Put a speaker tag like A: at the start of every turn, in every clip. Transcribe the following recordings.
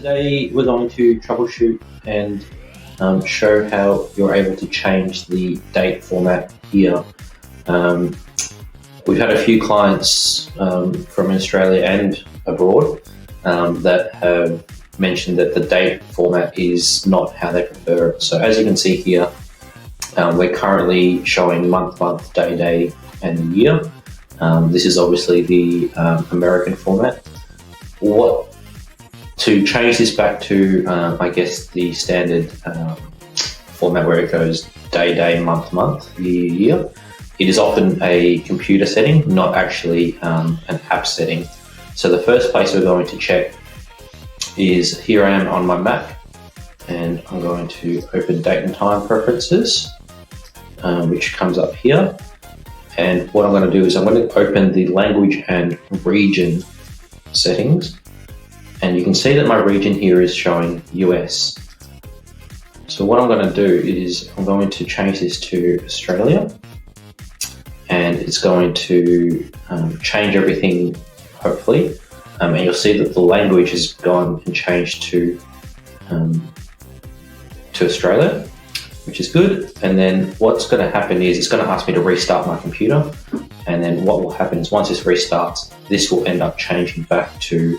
A: Today we're going to troubleshoot and show how you're able to change the date format here. We've had a few clients from Australia and abroad that have mentioned that the date format is not how they prefer it. So as you can see here, we're currently showing month, day, and year. This is obviously the American format. To change this back to, I guess, the standard format where it goes day, month, year, it is often a computer setting, not actually an app setting. So the first place we're going to check is here I am on my Mac, and I'm going to open date and time preferences, which comes up here. And what I'm going to do is I'm going to open the language and region settings. And you can see that my region here is showing US. So what I'm going to do is I'm going to change this to Australia, and it's going to change everything, hopefully. And you'll see that the language has gone and changed to Australia, which is good. And then what's going to happen is it's going to ask me to restart my computer. And then what will happen is once this restarts, this will end up changing back to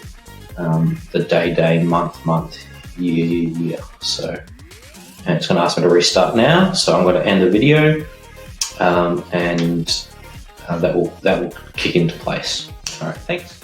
A: the day, month, year. So, and it's going to ask me to restart now. So I'm going to end the video, and that will kick into place. All right, thanks.